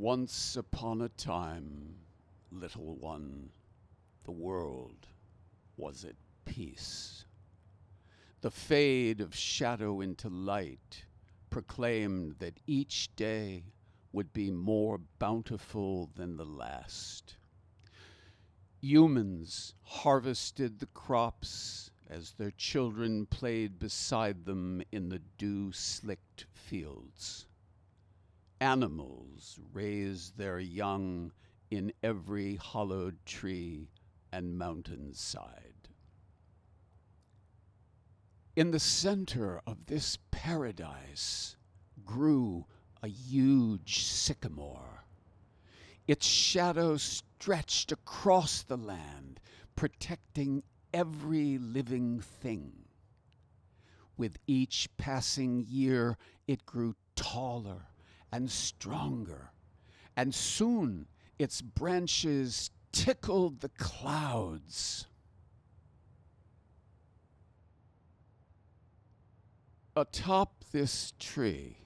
Once upon a time, little one, the world was at peace. The fade of shadow into light proclaimed that each day would be more bountiful than the last. Humans harvested the crops as their children played beside them in the dew-slicked fields. Animals raised their young in every hollowed tree and mountainside. In the center of this paradise grew a huge sycamore. Its shadow stretched across the land, protecting every living thing. With each passing year, it grew taller and stronger, and soon its branches tickled the clouds. Atop this tree,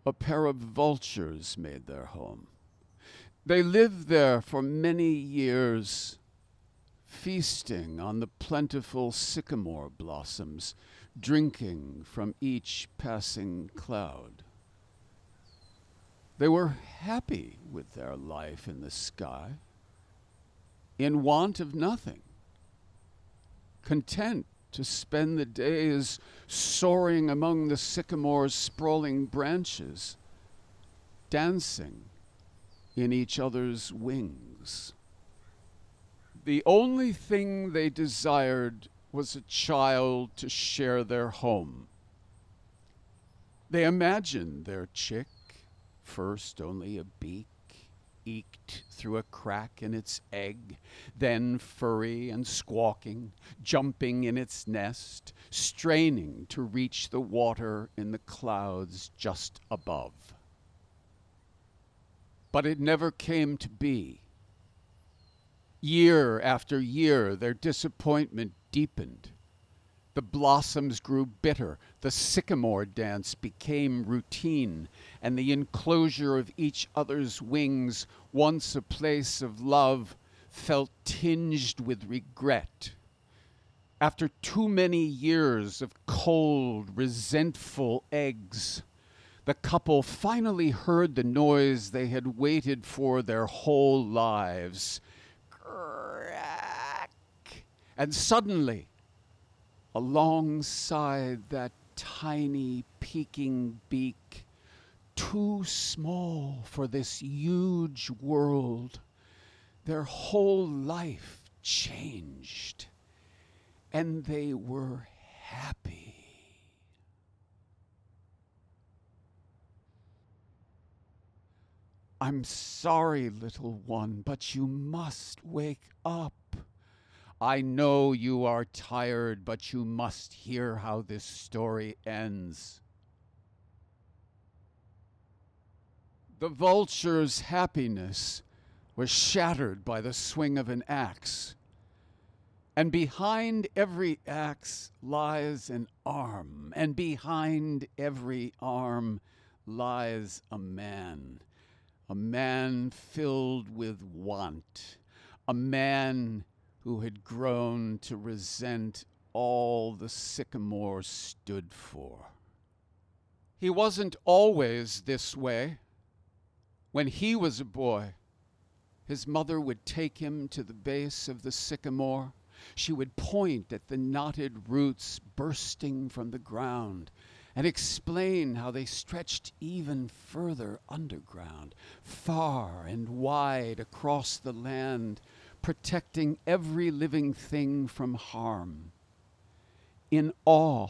a pair of vultures made their home. They lived there for many years, feasting on the plentiful sycamore blossoms, drinking from each passing cloud. They were happy with their life in the sky, in want of nothing, content to spend the days soaring among the sycamore's sprawling branches, dancing in each other's wings. The only thing they desired was a child to share their home. They imagined their chick, first only a beak, eked through a crack in its egg, then furry and squawking, jumping in its nest, straining to reach the water in the clouds just above. But it never came to be. Year after year, their disappointment deepened. The blossoms grew bitter, the sycamore dance became routine, and the enclosure of each other's wings, once a place of love, felt tinged with regret. After too many years of cold, resentful eggs, the couple finally heard the noise they had waited for their whole lives. Crack! And suddenly, alongside that tiny peeking beak, too small for this huge world, their whole life changed, and they were happy. I'm sorry, little one, but you must wake up. I know you are tired, but you must hear how this story ends. The vulture's happiness was shattered by the swing of an axe. And behind every axe lies an arm, and behind every arm lies a man filled with want, a man who had grown to resent all the sycamore stood for. He wasn't always this way. When he was a boy, his mother would take him to the base of the sycamore. She would point at the knotted roots bursting from the ground and explain how they stretched even further underground, far and wide across the land, protecting every living thing from harm. In awe,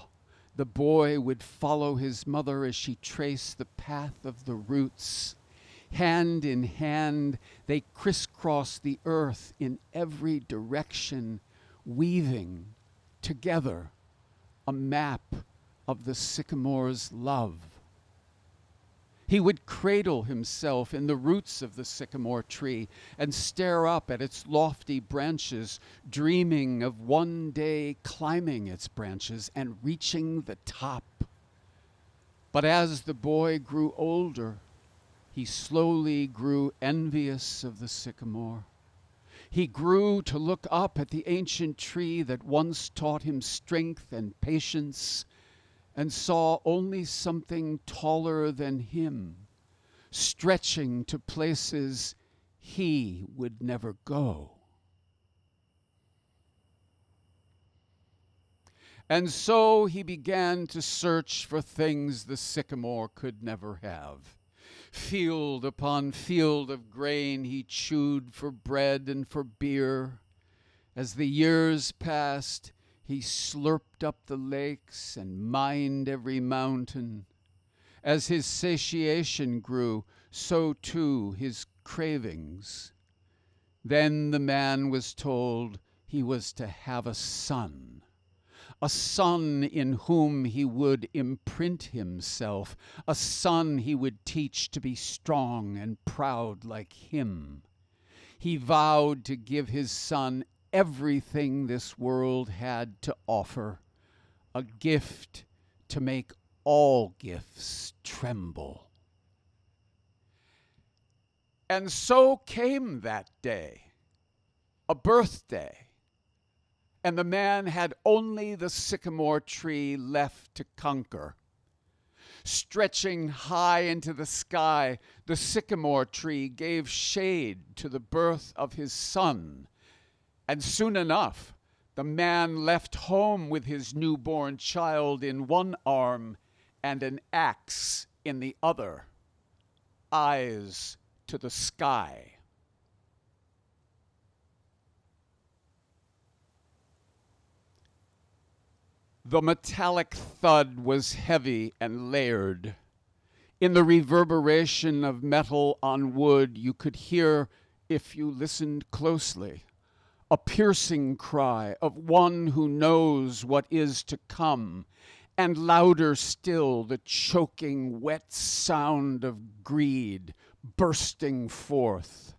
the boy would follow his mother as she traced the path of the roots. Hand in hand, they crisscrossed the earth in every direction, weaving together a map of the sycamore's love. He would cradle himself in the roots of the sycamore tree and stare up at its lofty branches, dreaming of one day climbing its branches and reaching the top. But as the boy grew older, he slowly grew envious of the sycamore. He grew to look up at the ancient tree that once taught him strength and patience, and saw only something taller than him, stretching to places he would never go. And so he began to search for things the sycamore could never have. Field upon field of grain he chewed for bread and for beer. As the years passed, he slurped up the lakes and mined every mountain. As his satiation grew, so too his cravings. Then the man was told he was to have a son in whom he would imprint himself, a son he would teach to be strong and proud like him. He vowed to give his son everything this world had to offer, a gift to make all gifts tremble. And so came that day, a birthday, and the man had only the sycamore tree left to conquer. Stretching high into the sky, the sycamore tree gave shade to the birth of his son. And soon enough, the man left home with his newborn child in one arm and an axe in the other. Eyes to the sky. The metallic thud was heavy and layered. In the reverberation of metal on wood, you could hear, if you listened closely, a piercing cry of one who knows what is to come, and louder still the choking, wet sound of greed bursting forth.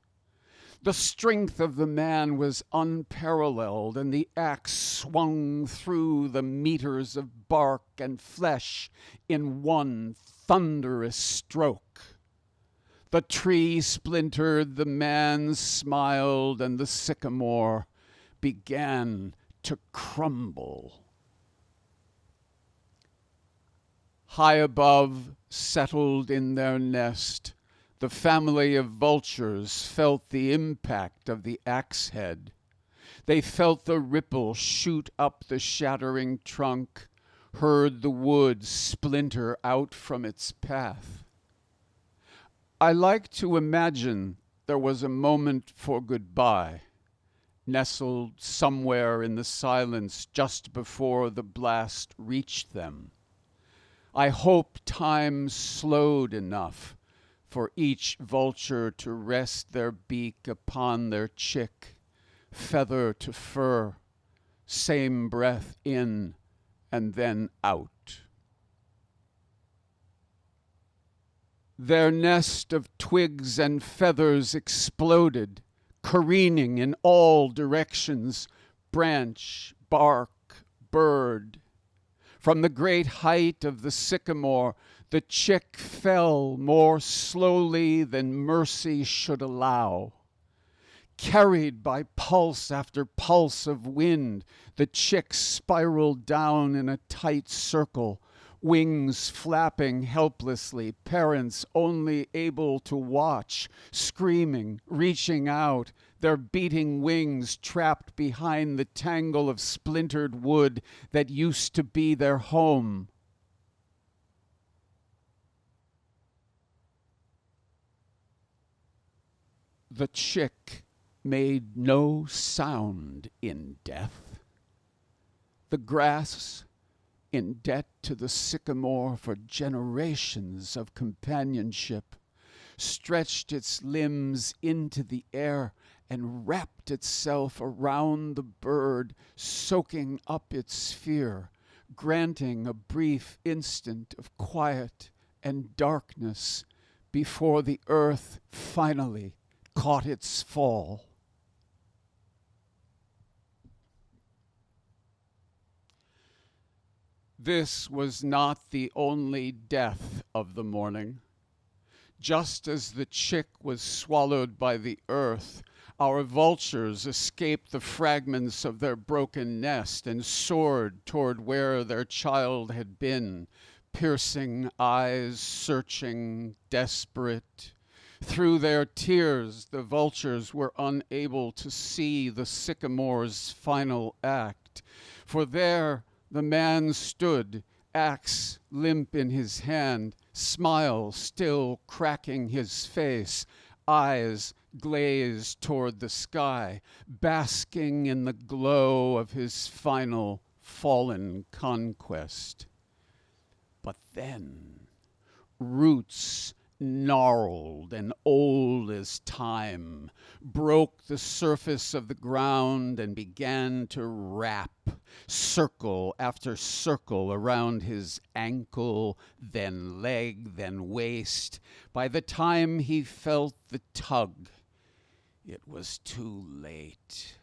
The strength of the man was unparalleled, and the axe swung through the meters of bark and flesh in one thunderous stroke. The tree splintered, the man smiled, and the sycamore began to crumble. High above, settled in their nest, the family of vultures felt the impact of the axe head. They felt the ripple shoot up the shattering trunk, heard the wood splinter out from its path. I like to imagine there was a moment for goodbye, nestled somewhere in the silence just before the blast reached them. I hope time slowed enough for each vulture to rest their beak upon their chick, feather to fur, same breath in and then out. Their nest of twigs and feathers exploded, careening in all directions, branch, bark, bird. From the great height of the sycamore, the chick fell more slowly than mercy should allow. Carried by pulse after pulse of wind, the chick spiraled down in a tight circle, wings flapping helplessly, parents only able to watch, screaming, reaching out, their beating wings trapped behind the tangle of splintered wood that used to be their home. The chick made no sound in death. The grass, in debt to the sycamore for generations of companionship, stretched its limbs into the air and wrapped itself around the bird, soaking up its sphere, granting a brief instant of quiet and darkness before the earth finally caught its fall. This was not the only death of the morning. Just as the chick was swallowed by the earth, our vultures escaped the fragments of their broken nest and soared toward where their child had been, piercing eyes, searching, desperate. Through their tears, the vultures were unable to see the sycamore's final act, for there the man stood, axe limp in his hand, smile still cracking his face, eyes glazed toward the sky, basking in the glow of his final fallen conquest. But then, roots gnarled and old as time broke the surface of the ground and began to wrap circle after circle around his ankle, then leg, then waist. By the time he felt the tug, it was too late.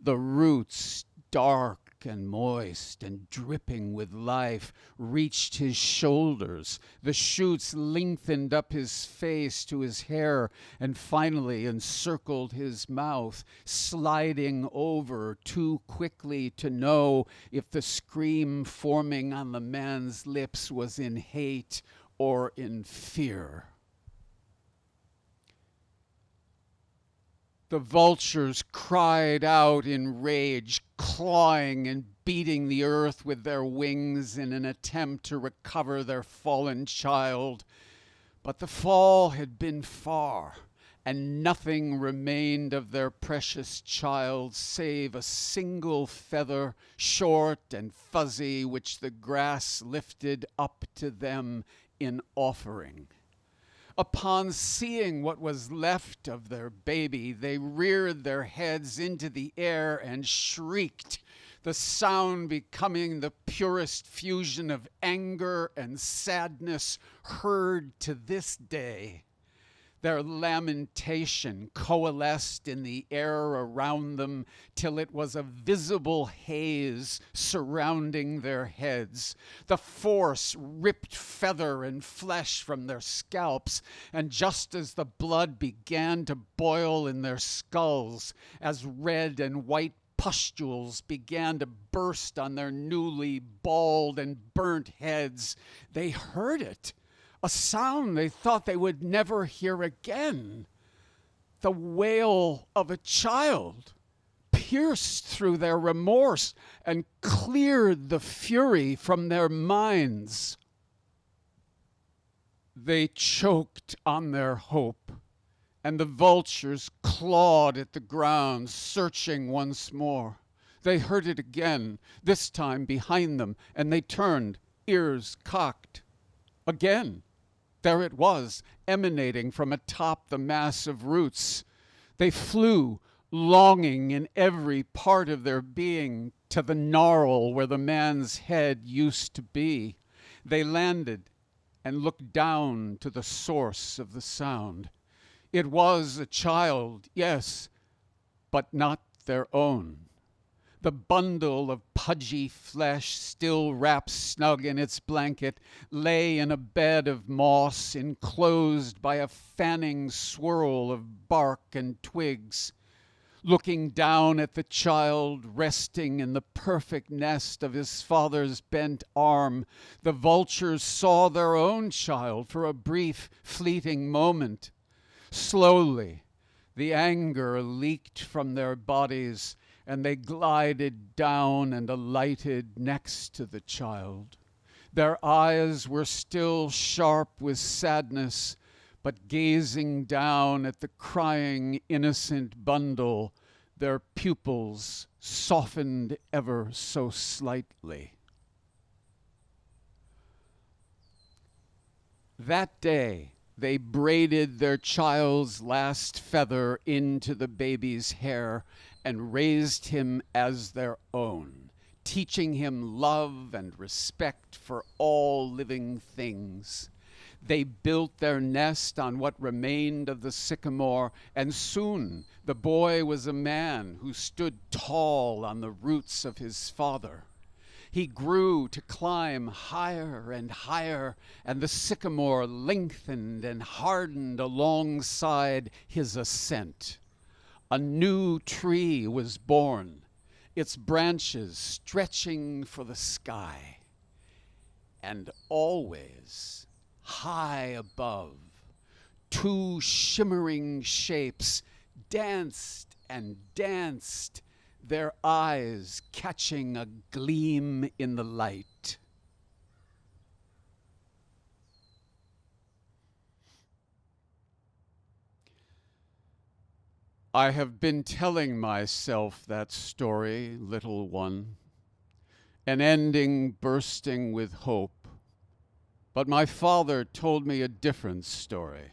The roots, dark and moist and dripping with life, reached his shoulders. The shoots lengthened up his face to his hair and finally encircled his mouth, sliding over too quickly to know if the scream forming on the man's lips was in hate or in fear. The vultures cried out in rage, clawing and beating the earth with their wings in an attempt to recover their fallen child. But the fall had been far, and nothing remained of their precious child save a single feather, short and fuzzy, which the grass lifted up to them in offering. Upon seeing what was left of their baby, they reared their heads into the air and shrieked, the sound becoming the purest fusion of anger and sadness heard to this day. Their lamentation coalesced in the air around them till it was a visible haze surrounding their heads. The force ripped feather and flesh from their scalps, and just as the blood began to boil in their skulls, as red and white pustules began to burst on their newly bald and burnt heads, they heard it. A sound they thought they would never hear again. The wail of a child pierced through their remorse and cleared the fury from their minds. They choked on their hope, and the vultures clawed at the ground, searching once more. They heard it again, this time behind them, and they turned, ears cocked. Again. There it was, emanating from atop the mass of roots. They flew, longing in every part of their being, to the gnarl where the man's head used to be. They landed and looked down to the source of the sound. It was a child, yes, but not their own. The bundle of pudgy flesh, still wrapped snug in its blanket, lay in a bed of moss enclosed by a fanning swirl of bark and twigs. Looking down at the child resting in the perfect nest of his father's bent arm, the vultures saw their own child for a brief, fleeting moment. Slowly, the anger leaked from their bodies, and they glided down and alighted next to the child. Their eyes were still sharp with sadness, but gazing down at the crying, innocent bundle, their pupils softened ever so slightly. That day, they braided their child's last feather into the baby's hair and raised him as their own, teaching him love and respect for all living things. They built their nest on what remained of the sycamore, and soon the boy was a man who stood tall on the roots of his father. He grew to climb higher and higher, and the sycamore lengthened and hardened alongside his ascent. A new tree was born, its branches stretching for the sky. And always, high above, two shimmering shapes danced and danced, their eyes catching a gleam in the light. I have been telling myself that story, little one, an ending bursting with hope. But my father told me a different story,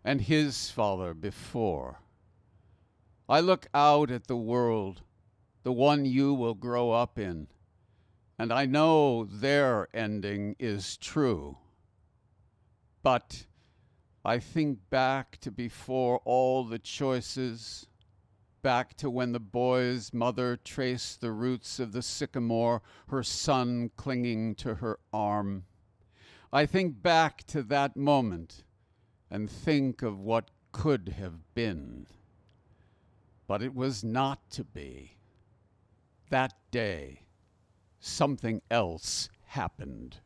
and his father before. I look out at the world, the one you will grow up in, and I know their ending is true. But I think back to before all the choices, back to when the boy's mother traced the roots of the sycamore, her son clinging to her arm. I think back to that moment and think of what could have been. But it was not to be. That day, something else happened.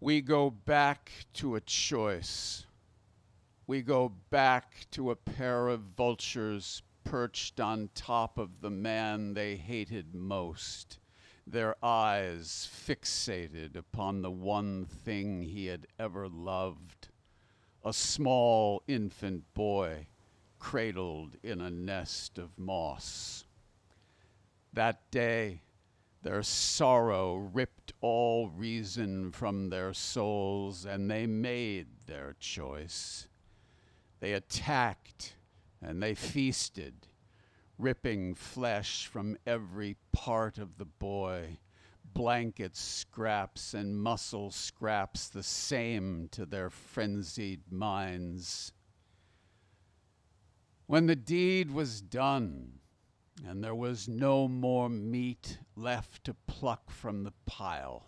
We go back to a choice. We go back to a pair of vultures perched on top of the man they hated most, their eyes fixated upon the one thing he had ever loved, a small infant boy cradled in a nest of moss. That day, their sorrow ripped all reason from their souls, and they made their choice. They attacked and they feasted, ripping flesh from every part of the boy, blanket scraps and muscle scraps the same to their frenzied minds. When the deed was done, and there was no more meat left to pluck from the pile,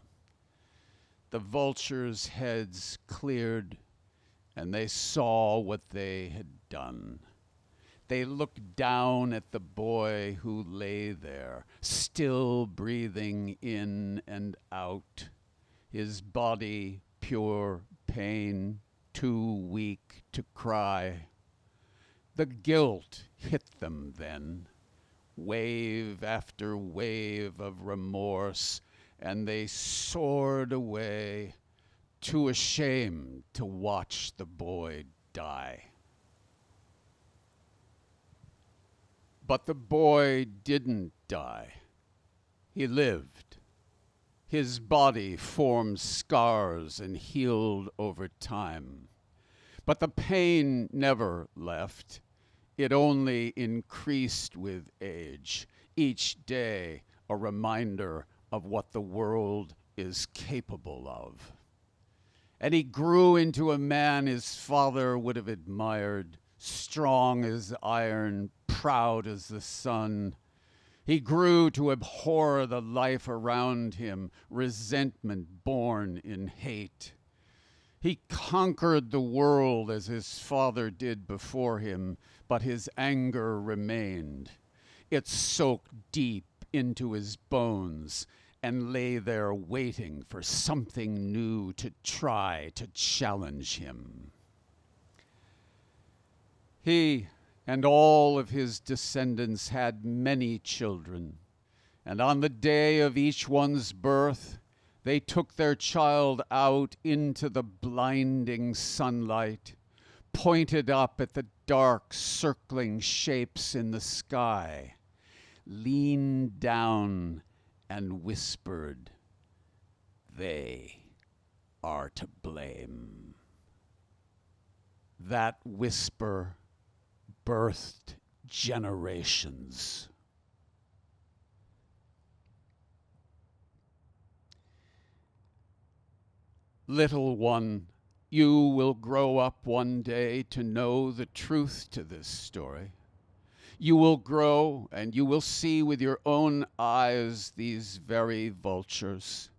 the vultures' heads cleared, and they saw what they had done. They looked down at the boy who lay there, still breathing in and out, his body pure pain, too weak to cry. The guilt hit them then, wave after wave of remorse, and they soared away, too ashamed to watch the boy die. But the boy didn't die. He lived. His body formed scars and healed over time. But the pain never left. It only increased with age, each day a reminder of what the world is capable of. And he grew into a man his father would have admired, strong as iron, proud as the sun. He grew to abhor the life around him, resentment born in hate. He conquered the world as his father did before him, but his anger remained. It soaked deep into his bones and lay there waiting for something new to try to challenge him. He and all of his descendants had many children, and on the day of each one's birth, they took their child out into the blinding sunlight, pointed up at the dark, circling shapes in the sky, leaned down and whispered, "They are to blame." That whisper birthed generations. Little one, you will grow up one day to know the truth to this story. You will grow, and you will see with your own eyes these very vultures.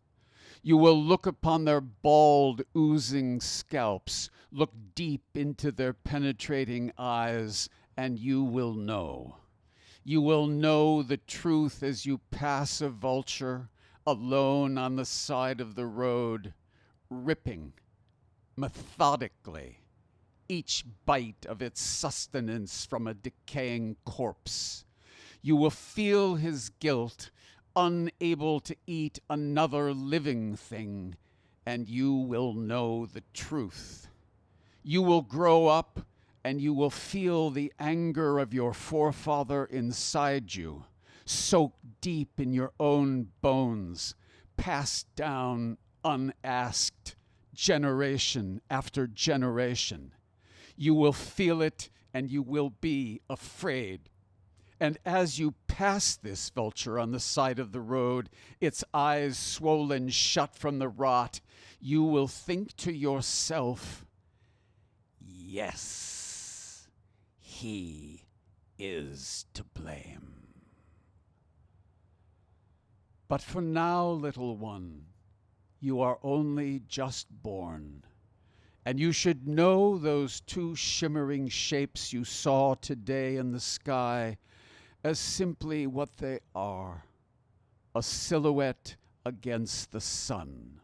You will look upon their bald, oozing scalps, look deep into their penetrating eyes, and you will know. You will know the truth as you pass a vulture, alone on the side of the road, ripping, methodically, each bite of its sustenance from a decaying corpse. You will feel his guilt, unable to eat another living thing, and you will know the truth. You will grow up, and you will feel the anger of your forefather inside you, soaked deep in your own bones, passed down unasked, generation after generation. You will feel it, and you will be afraid. And as you pass this vulture on the side of the road, its eyes swollen shut from the rot, you will think to yourself, yes, he is to blame. But for now, little one, you are only just born, and you should know those two shimmering shapes you saw today in the sky as simply what they are, a silhouette against the sun.